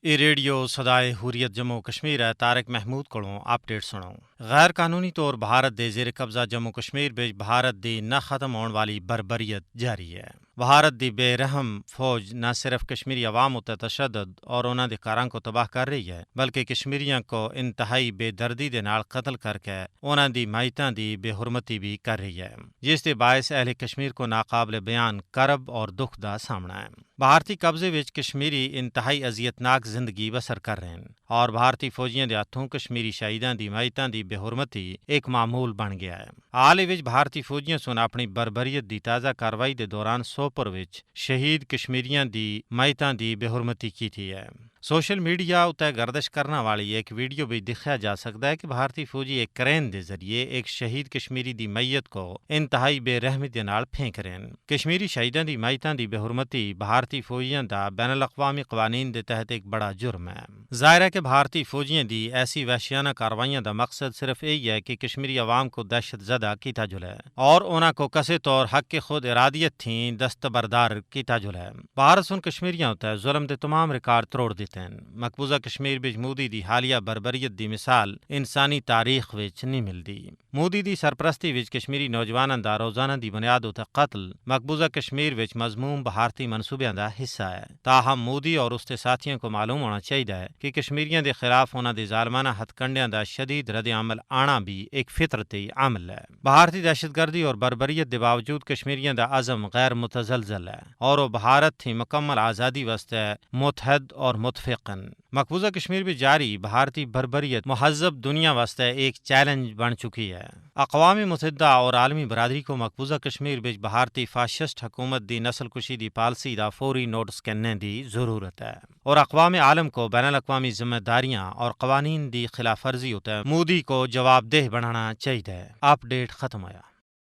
یہ ریڈیو صدائے حریت جموں کشمیر ہے۔ طارق محمود کو اپڈیٹ سنو۔ غیر قانونی طور بھارت دے زیر قبضہ جموں کشمیر بچ بھارت دی نہ ختم ہونے والی بربریت جاری ہے۔ بھارت دی بے رحم فوج نہ صرف کشمیری عوام تے تشدد اور انہاں دے گھراں کو تباہ کر رہی ہے، بلکہ کشمیریاں کو انتہائی بے دردی دے نال قتل کر کے انہاں دی مائتاں دی بے حرمتی بھی کر رہی ہے، جس دے باعث اہل کشمیر کو ناقابل بیان کرب اور دکھ دا سامنا ہے۔ بھارتی قبضے وچ کشمیری انتہائی اذیتناک زندگی بسر کر رہے ہیں اور بھارتی فوجیاں دے ہاتھوں کشمیری شہیداں دی مائتاں دی بے حرمتی ایک معمول بن گیا ہے۔ حال ہی وچ بھارتی فوجیاں سن اپنی بربریت دی تازہ کاروائی دے دوران سوپور وچ شہید کشمیریاں دی مائتاں دی بے حرمتی کی ہے۔ سوشل میڈیا اتنے گردش کرنے والی ایک ویڈیو بھی دیکھا جا سکتا ہے کہ بھارتی فوجی ایک کرین دے ذریعے ایک شہید کشمیری دی میت کو انتہائی بے رحمی دے نال پھینک رہے ہیں۔ کشمیری شہیداں دی مائتاں دی بے حرمتی بھارتی فوجیاں دا بین الاقوامی قوانین دے تحت ایک بڑا جرم ہے۔ ظاہر ہے کہ بھارتی فوجیاں دی ایسی وحشیانہ کاروائیاں دا مقصد صرف یہی ہے کہ کشمیری عوام کو دہشت زدہ کیتا جلے اور انہاں کو کسے طور حق کے خود ارادیت تھیں دستبردار کیتا جلے۔ بھارت سن کشمیریاں ہوتا ہے ظلم دے تمام ریکارڈ توڑ دیتے ہیں۔ مقبوضہ کشمیر بچ مودی دی حالیہ بربریت دی مثال انسانی تاریخ وچ نہیں ملتی۔ مودی دی سرپرستی وچ کشمیری نوجواناں دا روزانہ دی بنیاد تے قتل مقبوضہ کشمیر وچ مضموم بھارتی منصوبیاں دا حصہ ہے۔ تاہم مودی اور اس کے ساتھیوں کو معلوم ہونا چاہیے کہ کشمیریاں دے خلاف انہاں دے ظالمانہ ہتھ کنڈیاں دا شدید رد عمل آنا بھی ایک فطرتی عمل ہے۔ بھارتی دہشت گردی اور بربریت دے باوجود کشمیریاں دا عزم غیر متزلزل ہے اور وہ بھارت تھی مکمل آزادی واسطے متحد اور متفقن۔ مقبوضہ کشمیر میں جاری بھارتی بربریت مہذب دنیا واسطے ایک چیلنج بن چکی ہے۔ اقوام متحدہ اور عالمی برادری کو مقبوضہ کشمیر بچ بھارتی فاشسٹ حکومت دی نسل کشی دی پالیسی دا فوری نوٹس کرنے دی ضرورت ہے اور اقوام عالم کو بین الاقوامی ذمہ داریاں اور قوانین دی خلاف ورزی ہوتا ہے مودی کو جواب دہ بنانا چاہیے۔ اپ ڈیٹ ختم ہوا۔